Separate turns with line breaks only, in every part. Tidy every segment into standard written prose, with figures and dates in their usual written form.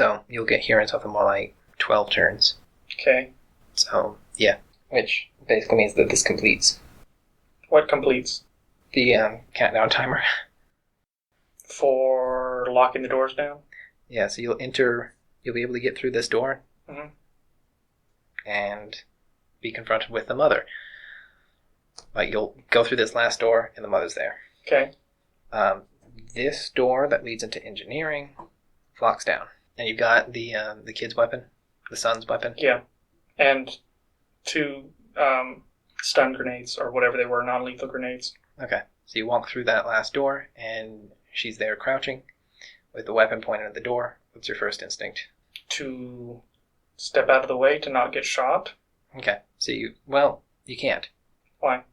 So you'll get here in something more like 12 turns.
Okay.
So, yeah. Which basically means that this completes.
What completes?
The countdown timer.
For locking the doors down?
Yeah, so you'll be able to get through this door.
Mm-hmm.
And be confronted with the mother. Like, you'll go through this last door, and the mother's there.
Okay.
This door that leads into engineering locks down. And you've got the kid's weapon, the son's weapon.
Yeah. And 2 stun grenades, or whatever they were, non-lethal grenades.
Okay. So you walk through that last door, and she's there crouching with the weapon pointed at the door. What's your first instinct?
To step out of the way to not get shot.
Okay. So you can't.
Why?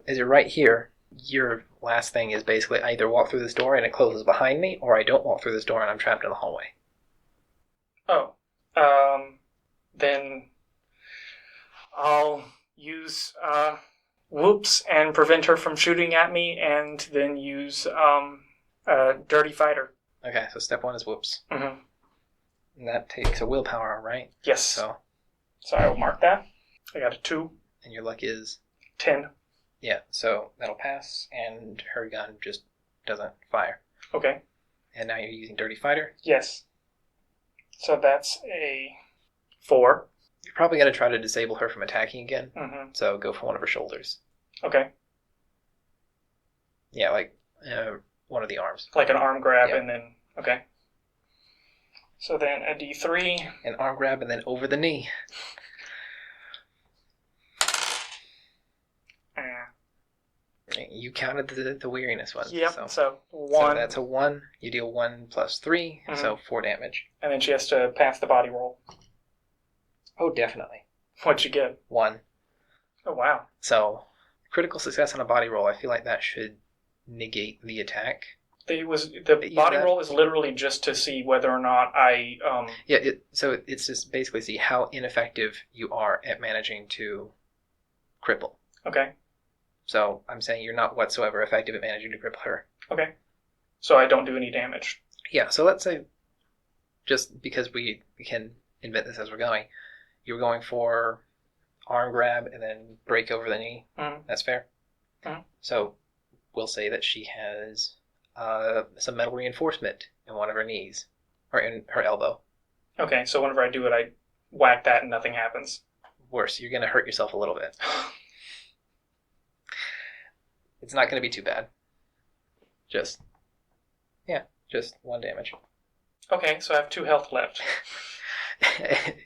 As you're right here, your last thing is basically I either walk through this door and it closes behind me, or I don't walk through this door and I'm trapped in the hallway.
Oh. Then I'll use whoops and prevent her from shooting at me, and then use dirty fighter.
Okay, so step 1 is whoops.
Mm-hmm.
And that takes a willpower, right?
Yes.
So
I will mark that. I got a 2.
And your luck is?
10.
Yeah, so that'll pass, and her gun just doesn't fire.
Okay.
And now you're using dirty fighter?
Yes. So that's a 4.
You're probably going to try to disable her from attacking again,
So
go for one of her shoulders.
Okay.
Yeah, like one of the arms.
Like an arm grab,
Yep.
and then... Okay. So then a D3.
An arm grab and then over the knee. You counted the weariness one.
Yep, so 1.
So that's a 1. You deal 1 plus 3, so 4 damage.
And then she has to pass the body roll.
Oh, definitely.
What'd you get?
1.
Oh, wow.
So, critical success on a body roll, I feel like that should negate the attack.
The body roll is literally just to see whether or not I...
Yeah, so it's just basically see how ineffective you are at managing to cripple.
Okay.
So I'm saying you're not whatsoever effective at managing to cripple her.
Okay. So I don't do any damage.
Yeah, so let's say, just because we can invent this as we're going, you're going for arm grab and then break over the knee. That's fair? So we'll say that she has some metal reinforcement in one of her knees, or in her elbow.
Okay, so whenever I do it, I whack that and nothing happens.
Worse, you're going to hurt yourself a little bit. It's not going to be too bad. Just 1 damage.
Okay, so I have 2 health left.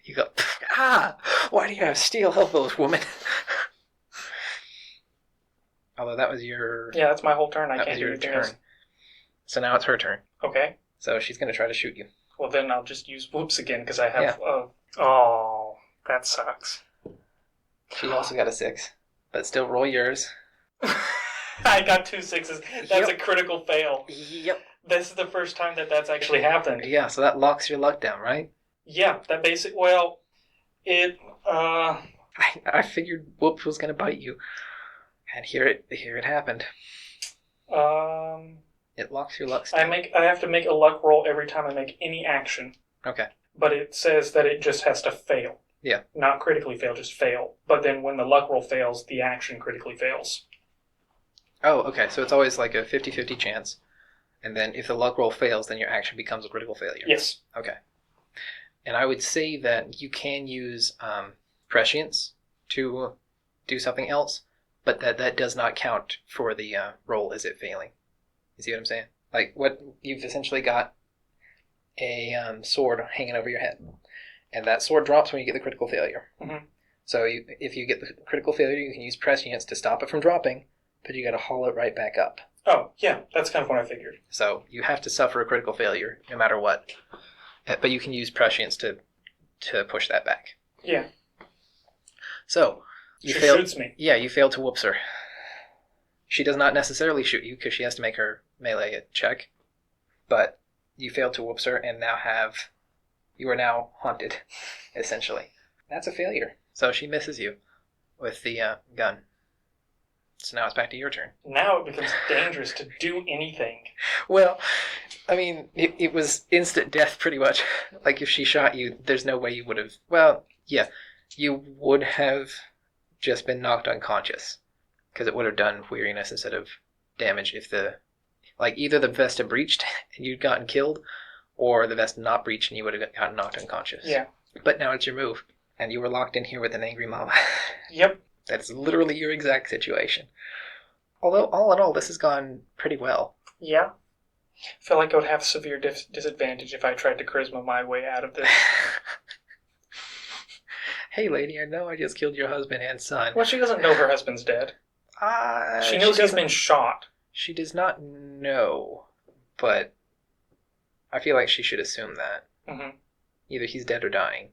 You go, why do you have steel elbows, woman? Although that was your...
Yeah, that's my whole turn. I can't do anything else.
So now it's her turn.
Okay.
So she's going to try to shoot you.
Well, then I'll just use whoops again, because I have... oh, that sucks.
She also got a 6. But still roll yours.
I got 2 6s. That's a critical fail.
Yep.
This is the first time that's actually happened.
Yeah, so that locks your luck down, right?
Yeah, that it,
I figured whoops was going to bite you. And here it happened. It locks your luck down.
I have to make a luck roll every time I make any action.
Okay.
But it says that it just has to fail.
Yeah.
Not critically fail, just fail. But then when the luck roll fails, the action critically fails.
Oh, okay. So it's always like a 50-50 chance. And then if the luck roll fails, then your action becomes a critical failure.
Yes.
Okay. And I would say that you can use prescience to do something else, but that does not count for the roll as it failing. You see what I'm saying? Like, what you've essentially got a sword hanging over your head. And that sword drops when you get the critical failure. So if you get the critical failure, you can use prescience to stop it from dropping, but you got to haul it right back up.
Oh, yeah, that's kind of what I figured.
So you have to suffer a critical failure no matter what. But you can use prescience to push that back.
Yeah.
So
she shoots me.
Yeah, you failed to whoops her. She does not necessarily shoot you because she has to make her melee check. But you failed to whoops her, and you are now haunted, essentially. That's a failure. So she misses you with the gun. So now it's back to your turn.
Now it becomes dangerous to do anything.
Well, I mean, it was instant death pretty much. Like, if she shot you, there's no way you would have... Well, yeah, you would have just been knocked unconscious. Because it would have done weariness instead of damage if the... Like, either the vest had breached and you'd gotten killed, or the vest not breached and you would have gotten knocked unconscious.
Yeah.
But now it's your move, and you were locked in here with an angry mama.
Yep.
That's literally your exact situation. Although, all in all, this has gone pretty well.
Yeah. I feel like I would have severe disadvantage if I tried to charisma my way out of this.
Hey, lady, I know I just killed your husband and son.
Well, she doesn't know her husband's dead. She knows he's been shot.
She does not know, but I feel like she should assume that.
Mm-hmm.
Either he's dead or dying.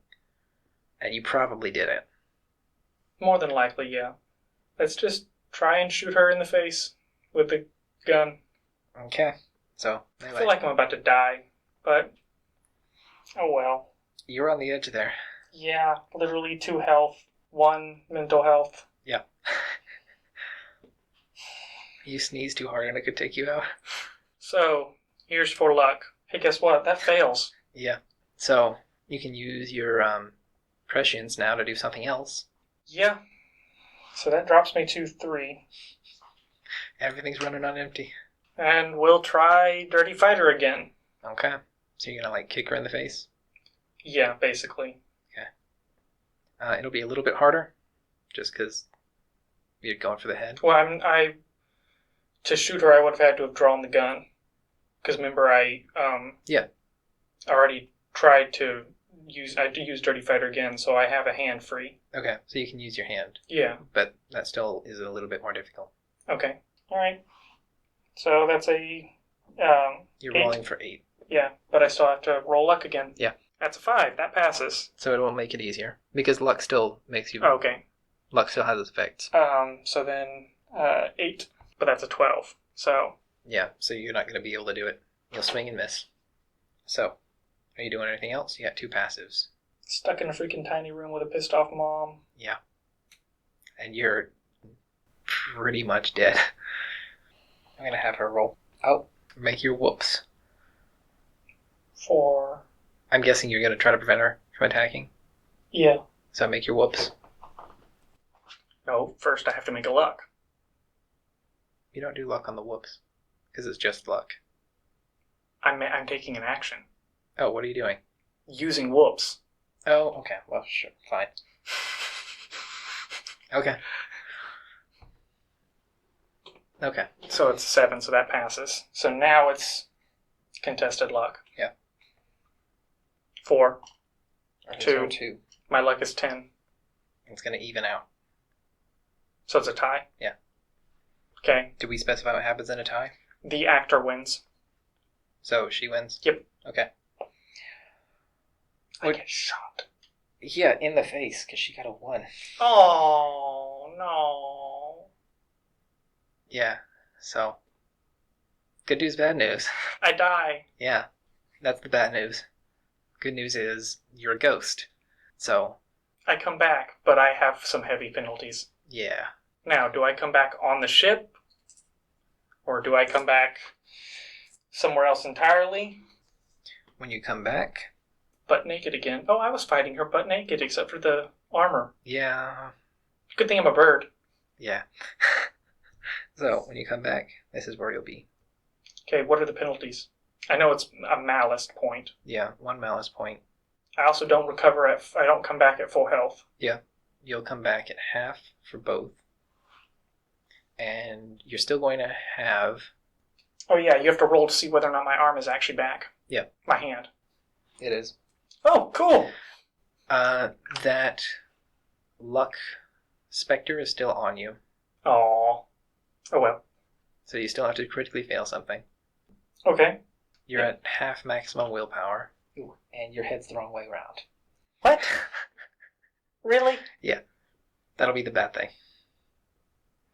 And you probably did it.
More than likely, yeah. Let's just try and shoot her in the face with the gun.
Okay. So, anyway.
I feel like I'm about to die, but oh well.
You're on the edge there.
Yeah, literally 2 health, 1 mental health.
Yeah. You sneeze too hard and it could take you out.
So, here's for luck. Hey, guess what? That fails.
Yeah. So, you can use your prescience now to do something else.
Yeah. So that drops me to 3.
Everything's running on empty.
And we'll try Dirty Fighter again.
Okay. So you're gonna, kick her in the face?
Yeah, basically.
Okay. It'll be a little bit harder, just because you're going for the head.
Well, to shoot her, I would have had to have drawn the gun. Because remember, I already tried to use Dirty Fighter again, so I have a hand free.
Okay, so you can use your hand.
Yeah.
But that still is a little bit more difficult.
Okay. All right. So that's a...
You're
8.
rolling for 8.
Yeah, but I still have to roll luck again.
Yeah.
That's a 5. That passes.
So it won't make it easier. Because luck still makes you...
Oh, okay.
Luck still has its effects.
So then 8. But that's a 12. So...
Yeah, so you're not going to be able to do it. You'll swing and miss. So, are you doing anything else? You got 2 passives.
Stuck in a freaking tiny room with a pissed off mom.
Yeah. And you're pretty much dead. I'm going to have her roll out. Make your whoops.
4.
I'm guessing you're going to try to prevent her from attacking.
Yeah.
So make your whoops.
No, first I have to make a luck.
You don't do luck on the whoops. Because it's just luck.
I'm taking an action.
Oh, what are you doing?
Using whoops.
Oh, okay. Well, sure. Fine. Okay. Okay.
So it's 7, so that passes. So now it's contested luck.
Yeah.
4.
Okay,
2.
so 2.
My luck is 10.
It's going to even out.
So it's a tie?
Yeah.
Okay.
Do we specify what happens in a tie?
The actor wins.
So she wins?
Yep.
Okay.
I get shot.
Yeah, in the face, because she got a 1.
Oh, no.
Yeah, so. Good news, bad news.
I die.
Yeah, that's the bad news. Good news is you're a ghost. So.
I come back, but I have some heavy penalties.
Yeah.
Now, do I come back on the ship? Or do I come back somewhere else entirely?
When you come back?
Butt naked again. Oh, I was fighting her butt naked except for the armor.
Yeah.
Good thing I'm a bird.
Yeah. So, when you come back, this is where you'll be.
Okay, what are the penalties? I know it's a malice point.
Yeah, 1 malice point.
I also don't I don't come back at full health.
Yeah. You'll come back at half for both. And you're still going to have...
Oh yeah, you have to roll to see whether or not my arm is actually back.
Yeah.
My hand.
It is.
Oh, cool!
That luck specter is still on you.
Oh. Oh well.
So you still have to critically fail something.
Okay.
You're at half maximum willpower. Ooh, and your head's the wrong way around.
What? Really?
Yeah. That'll be the bad thing.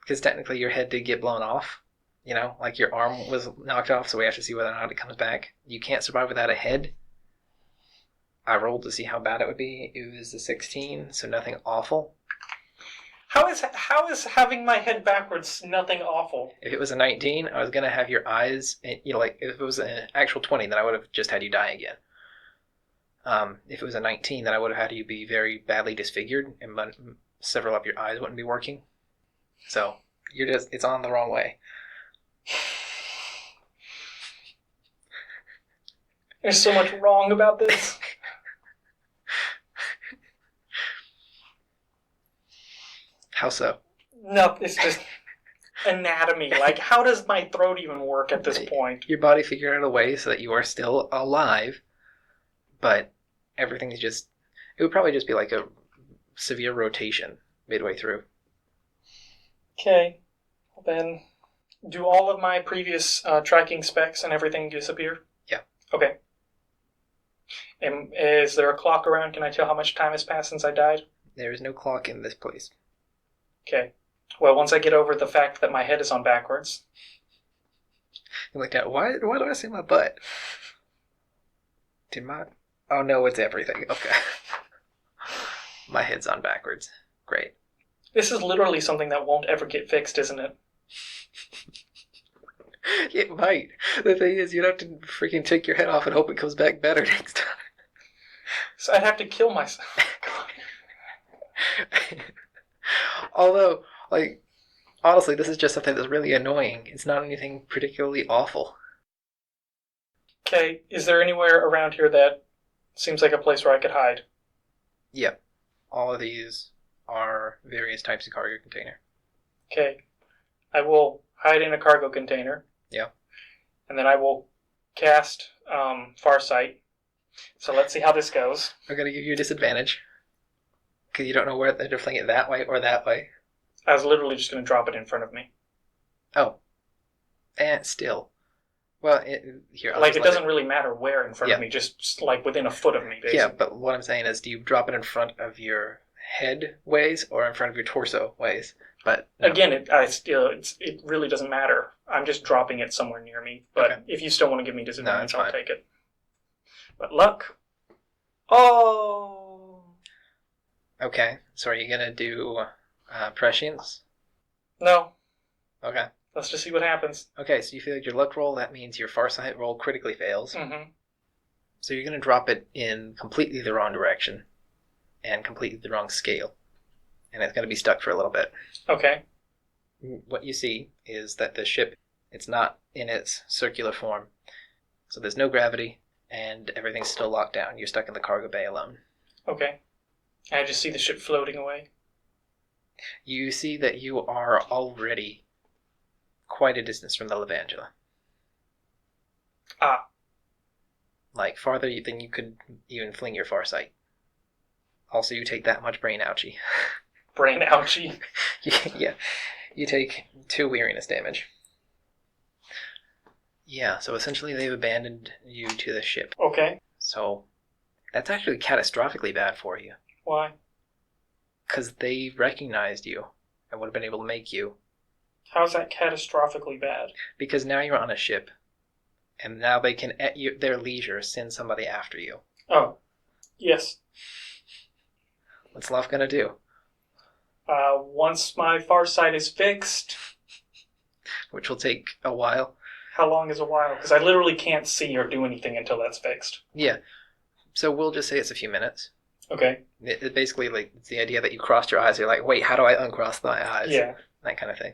Because technically your head did get blown off. You know, like your arm was knocked off, so we have to see whether or not it comes back. You can't survive without a head. I rolled to see how bad it would be. It was a 16, so nothing awful.
How is having my head backwards nothing awful?
If it was a 19, I was going to have your eyes, like, if it was an actual 20, then I would have just had you die again. If it was a 19, then I would have had you be very badly disfigured, and several of your eyes wouldn't be working. So, it's on the wrong way.
There's so much wrong about this.
How so?
No, it's just anatomy. Like, how does my throat even work at this point?
Your body figured out a way so that you are still alive, but everything is just... It would probably just be like a severe rotation midway through.
Okay. Well, then, do all of my previous tracking specs and everything disappear?
Yeah.
Okay. And is there a clock around? Can I tell how much time has passed since I died?
There is no clock in this place.
Okay. Well, once I get over the fact that my head is on backwards...
You looked at, why do I see my butt? Oh no, it's everything. Okay. My head's on backwards. Great.
This is literally something that won't ever get fixed, isn't it?
It might. The thing is, you'd have to freaking take your head off and hope it comes back better next time.
So I'd have to kill myself.
Although, like, honestly, this is just something that's really annoying. It's not anything particularly awful.
Okay, is there anywhere around here that seems like a place where I could hide?
Yeah. All of these are various types of cargo container.
Okay. I will hide in a cargo container.
Yeah.
And then I will cast Farsight. So let's see how this goes.
I'm going to give you a disadvantage. Because you don't know whether to fling it that way or that way.
I was literally just going to drop it in front of me.
Oh. And still. Well, here.
Like, it doesn't really matter where in front of me, just like within a foot of me, basically.
Yeah, but what I'm saying is, do you drop it in front of your head ways or in front of your torso ways? But no.
Again, it really doesn't matter. I'm just dropping it somewhere near me. But if you still want to give me disadvantage, I'll take it. But luck. Oh.
Okay, so are you gonna do prescience?
No.
Okay.
Let's just see what happens.
Okay, so you feel like your luck roll, that means your farsight roll critically fails.
Mm-hmm.
So you're going to drop it in completely the wrong direction and completely the wrong scale. And it's going to be stuck for a little bit.
Okay.
What you see is that the ship, it's not in its circular form. So there's no gravity and everything's still locked down. You're stuck in the cargo bay alone.
Okay. I just see the ship floating away.
You see that you are already quite a distance from the Levangela.
Ah.
Like, farther than you could even fling your farsight. Also, you take that much brain ouchie.
Brain ouchie?
Yeah. You take 2 weariness damage. Yeah, so essentially they've abandoned you to the ship.
Okay.
So, that's actually catastrophically bad for you.
Why?
Because they recognized you and would have been able to make you.
How's that catastrophically bad?
Because now you're on a ship, and now they can, at their leisure, send somebody after you.
Oh, yes.
What's Loft gonna do?
Once my farsight is fixed...
Which will take a while.
How long is a while? Because I literally can't see or do anything until that's fixed.
Yeah. So we'll just say it's a few minutes.
Okay.
It basically, like, it's the idea that you crossed your eyes, you're like, wait, how do I uncross my eyes?
Yeah.
That kind of thing.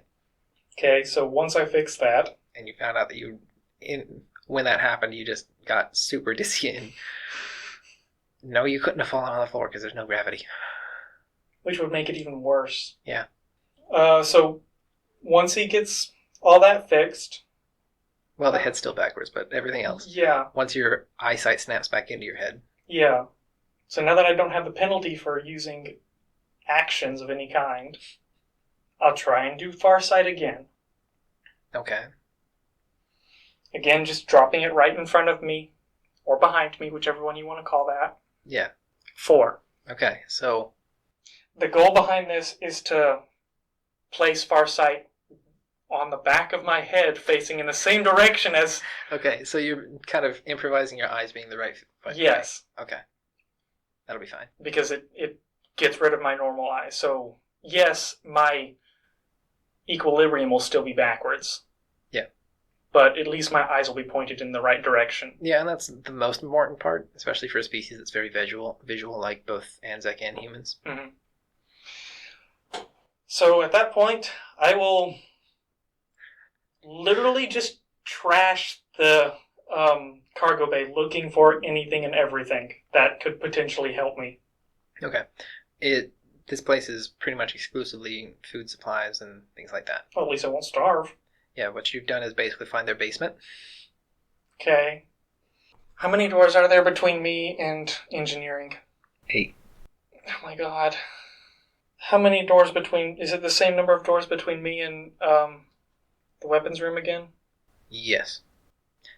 Okay, so once I fix that...
And you found out that when that happened, you just got super dizzy and... No, you couldn't have fallen on the floor because there's no gravity.
Which would make it even worse.
Yeah.
So, once he gets all that fixed...
Well, the head's still backwards, but everything else.
Yeah.
Once your eyesight snaps back into your head.
Yeah. So now that I don't have the penalty for using actions of any kind... I'll try and do Farsight again.
Okay.
Again, just dropping it right in front of me, or behind me, whichever one you want to call that.
Yeah.
4.
Okay, so...
The goal behind this is to place Farsight on the back of my head, facing in the same direction as...
Okay, so you're kind of improvising your eyes being the right...
Yes.
Okay. That'll be fine.
Because it gets rid of my normal eyes, so... yes, my equilibrium will still be backwards.
Yeah.
But at least my eyes will be pointed in the right direction.
Yeah, and that's the most important part, especially for a species that's very visual like both Anzac and humans.
Mm-hmm. So at that point, I will literally just trash the cargo bay looking for anything and everything that could potentially help me.
Okay. This place is pretty much exclusively food supplies and things like that.
Well, at least I won't starve.
Yeah, what you've done is basically find their basement.
Okay. How many doors are there between me and engineering?
8.
Oh my god. How many doors between... Is it the same number of doors between me and the weapons room again?
Yes.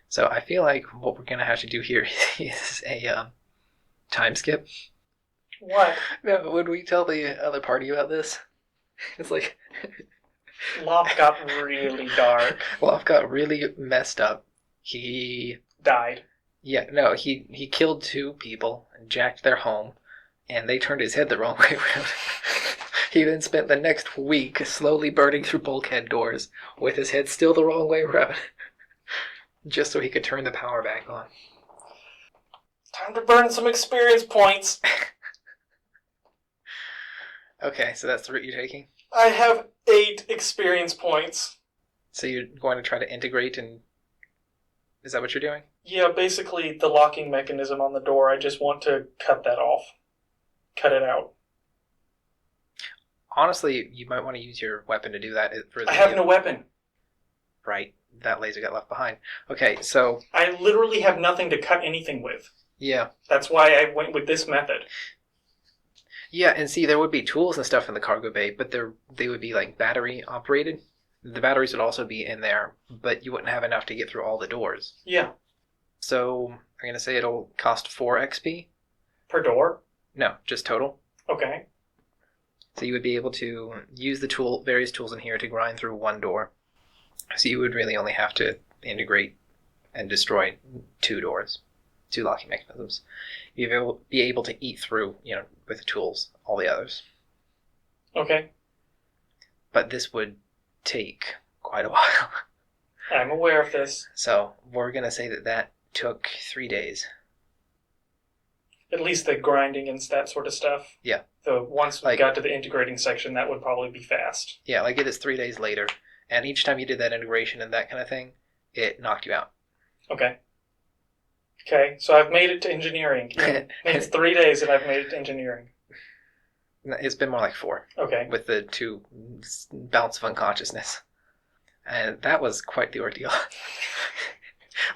So I feel like what we're going to have to do here is a time skip.
What?
No, when we tell the other party about this, it's like...
Loft got really dark.
Loft got really messed up. He...
died.
Yeah, no, he killed 2 people and jacked their home, and they turned his head the wrong way around. He then spent the next week slowly burning through bulkhead doors with his head still the wrong way around, just so he could turn the power back on.
Time to burn some experience points.
Okay, so that's the route you're taking?
I have 8 experience points.
So you're going to try to integrate and... Is that what you're doing?
Yeah, basically the locking mechanism on the door, I just want to cut that off. Cut it out.
Honestly, you might want to use your weapon to do that.
I have no weapon.
Right, that laser got left behind. Okay, so...
I literally have nothing to cut anything with.
Yeah.
That's why I went with this method.
Yeah, and see, there would be tools and stuff in the cargo bay, but they would be like battery operated. The batteries would also be in there, but you wouldn't have enough to get through all the doors.
Yeah.
So I'm going to say it'll cost 4 XP.
Per door?
No, just total.
Okay.
So you would be able to use the various tools in here to grind through 1 door. So you would really only have to integrate and destroy 2 doors, 2 locking mechanisms. You'll be able to eat through, with the tools, all the others.
Okay.
But this would take quite a while.
I'm aware of this.
So we're going to say that took 3 days.
At least the grinding and that sort of stuff.
Yeah.
Once we got to the integrating section, that would probably be fast.
Yeah, like it is 3 days later. And each time you did that integration and that kind of thing, it knocked you out.
Okay. Okay, so I've made it to engineering. It's 3 days and I've made it to engineering.
It's been more like 4.
Okay.
With the 2 bouts of unconsciousness. And that was quite the ordeal.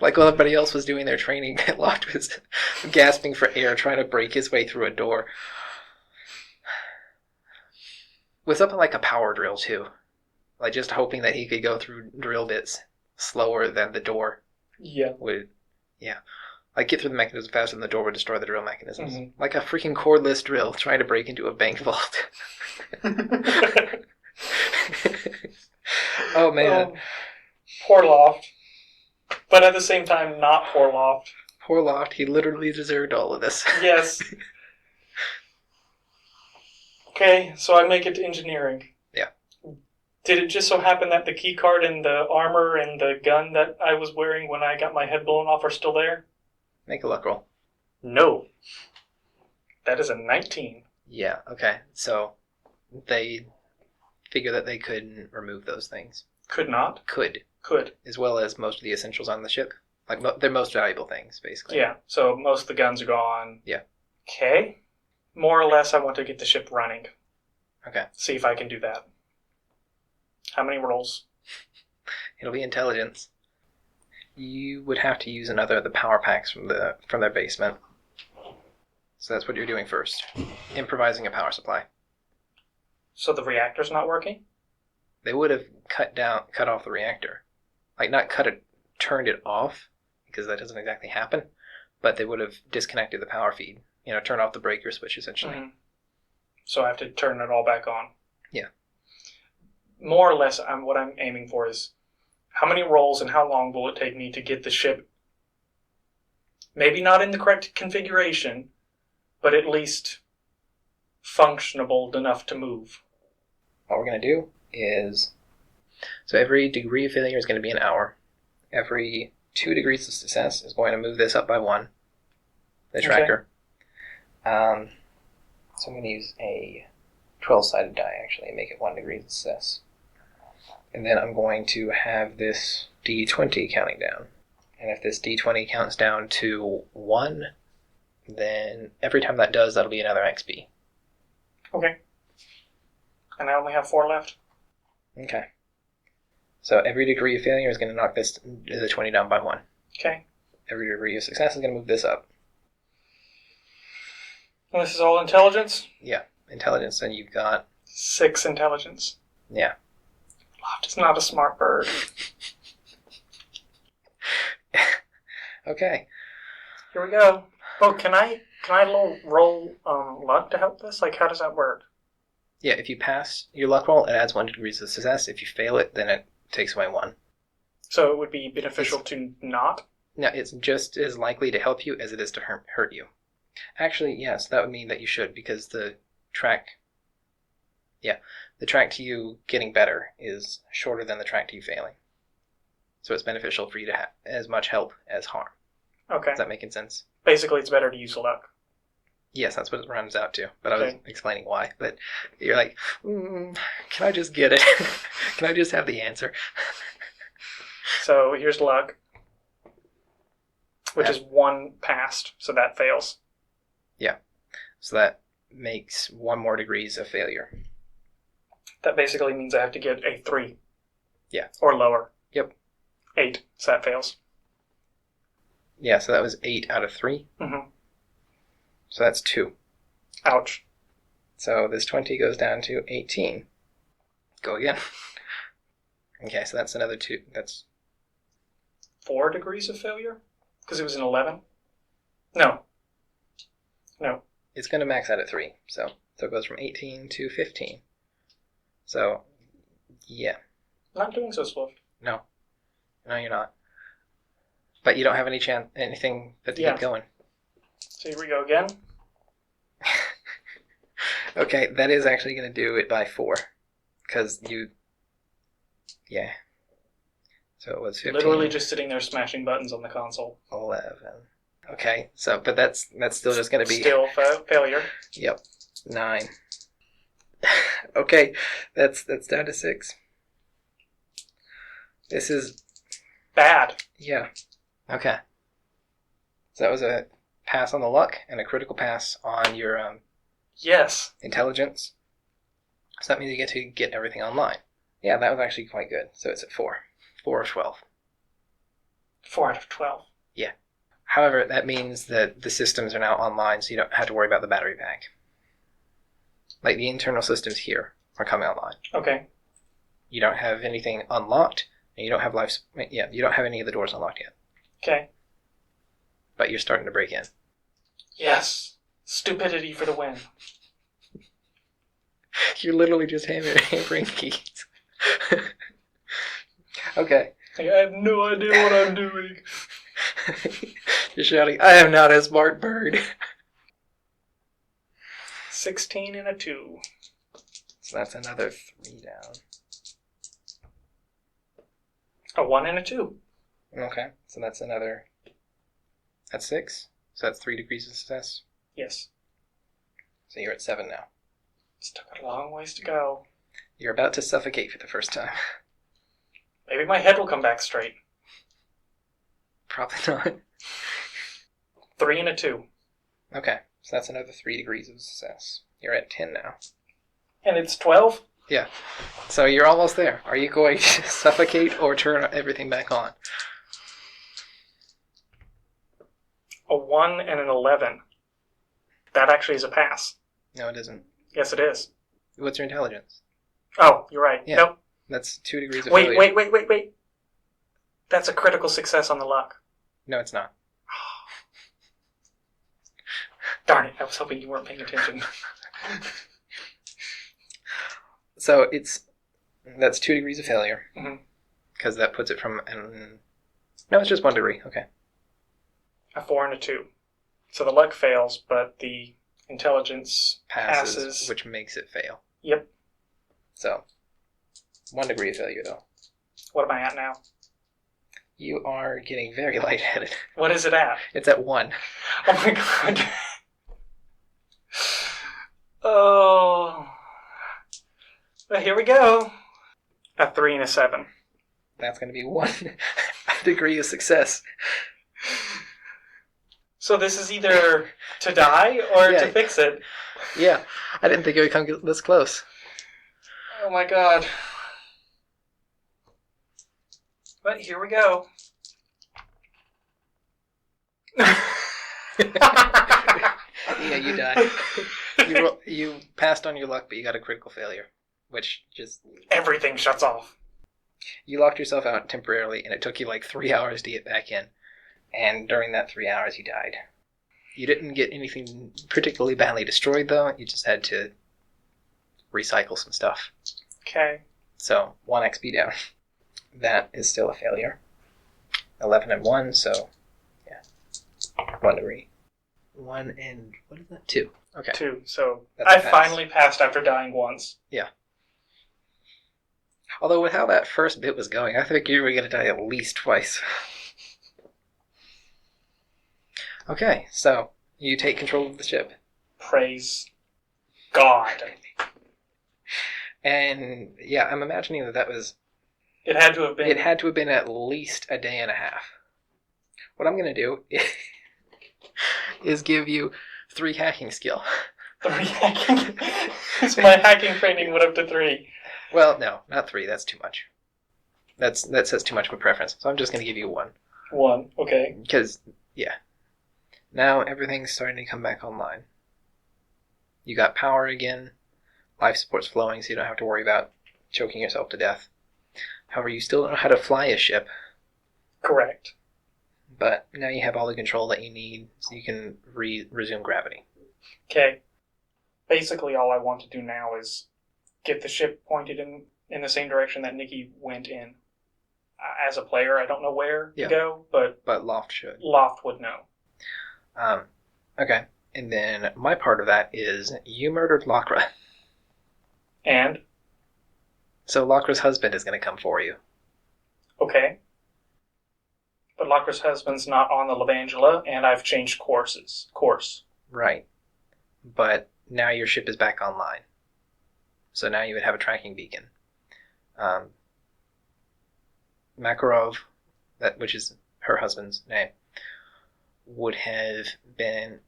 Like while everybody else was doing their training, Loft was gasping for air, trying to break his way through a door. With something like a power drill, too. Like just hoping that he could go through drill bits slower than the door.
Yeah.
Like get through the mechanism faster than the door would destroy the drill mechanisms.
Mm-hmm.
Like a freaking cordless drill trying to break into a bank vault. Oh, man.
Poor Loft. But at the same time, not poor Loft.
Poor Loft. He literally deserved all of this.
Yes. Okay, so I make it to engineering.
Yeah.
Did it just so happen that the key card and the armor and the gun that I was wearing when I got my head blown off are still there?
Make a luck roll.
No. That is a 19.
Yeah, okay. So they figure that they couldn't remove those things.
Could not?
Could. As well as most of the essentials on the ship. Like, they're most valuable things, basically.
Yeah, so most of the guns are gone.
Yeah.
Okay. More or less, I want to get the ship running.
Okay.
See if I can do that. How many rolls?
It'll be intelligence. You would have to use another of the power packs from their basement. So that's what you're doing first. Improvising a power supply.
So the reactor's not working?
They would have cut off the reactor. Like, not turned it off, because that doesn't exactly happen, but they would have disconnected the power feed. Turn off the breaker switch, essentially.
Mm-hmm. So I have to turn it all back on?
Yeah.
More or less, what I'm aiming for is how many rolls and how long will it take me to get the ship, maybe not in the correct configuration, but at least functionable enough to move?
what we're going to do is, so every degree of failure is going to be an hour. Every 2 degrees of success is going to move this up by 1, the tracker. Okay. So I'm going to use a 12-sided die, actually, and make it 1 degree of success. And then I'm going to have this D20 counting down. And if this D20 counts down to 1, then every time that does, that'll be another XP.
Okay. And I only have 4 left.
Okay. So every degree of failure is going to knock the 20 down by 1.
Okay.
Every degree of success is going to move this up.
And this is all intelligence?
Yeah, intelligence, and you've got
6 intelligence.
Yeah.
Loft is not a smart bird.
Okay.
Here we go. Oh, can I roll luck to help this? Like, how does that work?
Yeah, if you pass your luck roll, it adds 1 degree of success. If you fail it, then it takes away 1.
So it would be beneficial to not?
No, it's just as likely to help you as it is to hurt you. Actually, yes, that would mean that you should, because the track to you getting better is shorter than the track to you failing. So it's beneficial for you to have as much help as harm.
Okay.
Is that making sense?
Basically, it's better to use luck.
Yes, that's what it runs out to. But okay. I was explaining why. But you're like, can I just get it? Can I just have the answer?
So here's luck, which is 1 passed, so that fails.
Yeah. So that makes 1 more degrees of failure.
That basically means I have to get a 3.
Yeah.
Or lower.
Yep.
8, so that fails.
Yeah, so that was 8 out of 3.
Mm-hmm.
So that's 2.
Ouch.
So this 20 goes down to 18. Go again. Okay, so that's another 2. That's
4 degrees of failure? Because it was an 11? No.
It's going to max out at 3. So it goes from 18 to 15. So, yeah.
Not doing so swift.
No, you're not. But you don't have anything but to keep going.
So here we go again.
Okay, that is actually going to do it by 4. Because yeah. So it was 15.
Literally just sitting there smashing buttons on the console.
11. Okay, so, but that's still just going to be...
Still failure.
Yep, 9. Okay, that's down to 6. This is...
Bad.
Yeah. Okay. So that was a pass on the luck and a critical pass on your
yes.
Intelligence. So that means you get to get everything online. Yeah, that was actually quite good. So it's at 4. 4 of 12.
4 out of 12.
Yeah. However, that means that the systems are now online, so you don't have to worry about the battery pack. Like, the internal systems here are coming online.
Okay.
You don't have anything unlocked, and you don't have you don't have any of the doors unlocked yet.
Okay.
But you're starting to break in.
Yes. Stupidity for the win.
You're literally just hammering keys. Okay.
I have no idea what I'm doing.
You're shouting, I am not a smart bird.
16 and a 2.
So that's another 3 down.
A 1 and a 2.
Okay, so that's 6. So that's 3 degrees of success.
Yes.
So you're at 7 now.
It's took a long ways to go.
You're about to suffocate for the first time.
Maybe my head will come back straight.
Probably not.
3 and a 2.
Okay, so that's another 3 degrees of success. You're at 10 now.
And it's 12?
Yeah. So you're almost there. Are you going to suffocate or turn everything back on?
A 1 and an 11. That actually is a pass.
No, it isn't.
Yes, it is.
What's your intelligence?
Oh, you're right.
Yeah.
Nope.
That's 2 degrees of failure.
Wait. That's a critical success on the luck.
No, it's not.
Darn it, I was hoping you weren't paying attention.
So that's 2 degrees of failure. Because
Mm-hmm.
that puts it from... no, it's just 1 degree. Okay.
A 4 and a 2. So the luck fails, but the intelligence passes.
Which makes it fail.
Yep.
So, 1 degree of failure, though.
What am I at now?
You are getting very lightheaded.
What is it at?
It's at 1.
Oh my god. Oh. Well, here we go. A 3 and a 7.
That's going to be 1 degree of success.
So this is either to die or to fix it.
Yeah, I didn't think it would come this close.
Oh my god. But here we go.
Yeah, you died. You passed on your luck, but you got a critical failure, which just...
Everything shuts off.
You locked yourself out temporarily, and it took you like 3 hours to get back in. And during that 3 hours, you died. You didn't get anything particularly badly destroyed, though. You just had to recycle some stuff.
Okay.
So, 1 XP down. That is still a failure. 11 and 1, so, yeah. 1 degree. 1 and, what is that? 2. Okay.
2, so
That's
I finally passed after dying once.
Yeah. Although with how that first bit was going, I think you were going to die at least twice. Okay, so you take control of the ship.
Praise God.
And yeah, I'm imagining that was...
It had to have been.
It had to have been at least a day and a half. What I'm going to do is give you 3 hacking skill.
3 hacking? Because my hacking training went up to 3.
Well, no, not 3. That's too much. That says too much of a preference. So I'm just going to give you 1.
1, okay.
Because, yeah. Now everything's starting to come back online. You got power again. Life support's flowing, so you don't have to worry about choking yourself to death. However, you still don't know how to fly a ship.
Correct.
But now you have all the control that you need, so you can resume gravity.
Okay. Basically, all I want to do now is get the ship pointed in the same direction that Nikki went in. As a player, I don't know where to go, but
Loft should.
Loft would know.
Okay. And then my part of that is you murdered Lakra.
And?
So Lakra's husband is going to come for you.
Okay. But Lakra's husband's not on the Levangela, and I've changed course.
Right. But now your ship is back online. So now you would have a tracking beacon. Makarov, which is her husband's name, would have been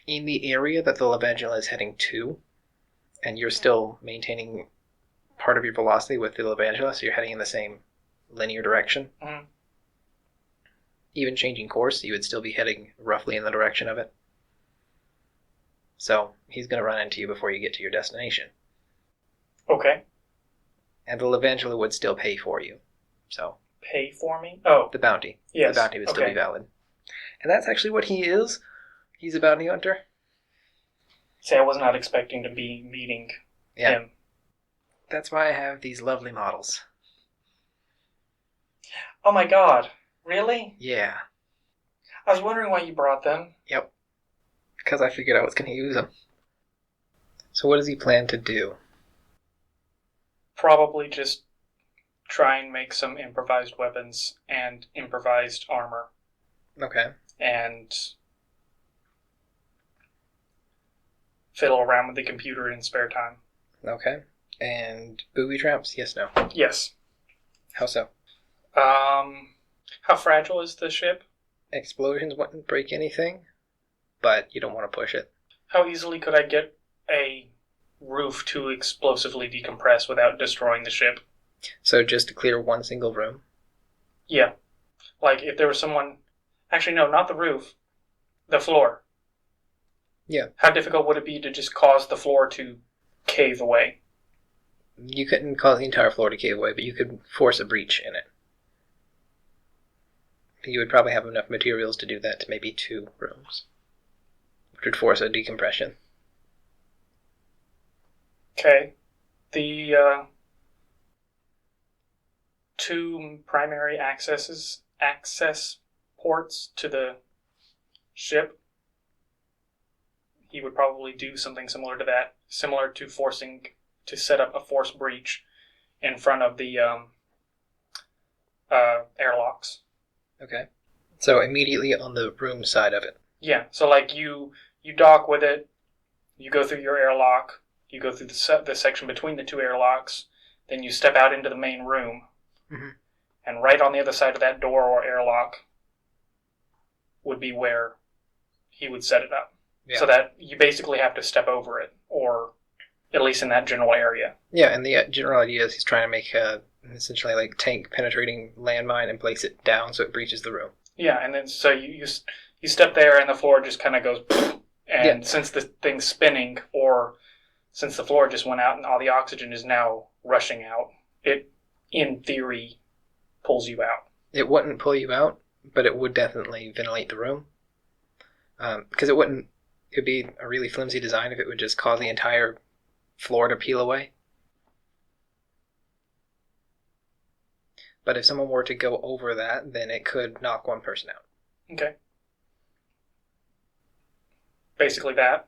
in the area that the Levangela is heading to, and you're still maintaining part of your velocity with the Levangela, so you're heading in the same linear direction.
Mm-hmm.
Even changing course, you would still be heading roughly in the direction of it. So he's going to run into you before you get to your destination.
Okay.
And the Levangela would still pay for you. So
pay for me? Oh.
The bounty.
Yes.
The bounty would still be valid. And that's actually what he is. He's a bounty hunter.
See, I was not expecting to be meeting him.
That's why I have these lovely models.
Oh my god. Really?
Yeah.
I was wondering why you brought them.
Yep. Because I figured I was going to use them. So what does he plan to do?
Probably just try and make some improvised weapons and improvised armor.
Okay.
And fiddle around with the computer in spare time.
Okay. And booby traps? Yes, no?
Yes.
How so?
How fragile is the ship?
Explosions wouldn't break anything, but you don't want to push it.
How easily could I get a roof to explosively decompress without destroying the ship?
So just to clear one single room?
Yeah. Like, if there was someone... Actually, no, not the roof. The floor.
Yeah.
How difficult would it be to just cause the floor to cave away?
You couldn't cause the entire floor to cave away, but you could force a breach in it. You would probably have enough materials to do that to maybe 2 rooms, which would force a decompression.
Okay. The 2 primary access ports to the ship, he would probably do something similar to that, similar to forcing to set up a force breach in front of the airlocks.
Okay. So immediately on the room side of it.
Yeah. So like you dock with it, you go through your airlock, you go through the section between the two airlocks, then you step out into the main room, and right on the other side of that door or airlock would be where he would set it up. Yeah. So that you basically have to step over it, or at least in that general area.
Yeah, and the general idea is he's trying to make essentially like tank penetrating landmine and place it down so it breaches the room.
Yeah, and then so you step there and the floor just kind of goes, and since the thing's spinning, or since the floor just went out and all the oxygen is now rushing out, it, in theory, pulls you out.
It wouldn't pull you out, but it would definitely ventilate the room. Because it would be a really flimsy design if it would just cause the entire floor to peel away. But if someone were to go over that, then it could knock one person out.
Okay. Basically that.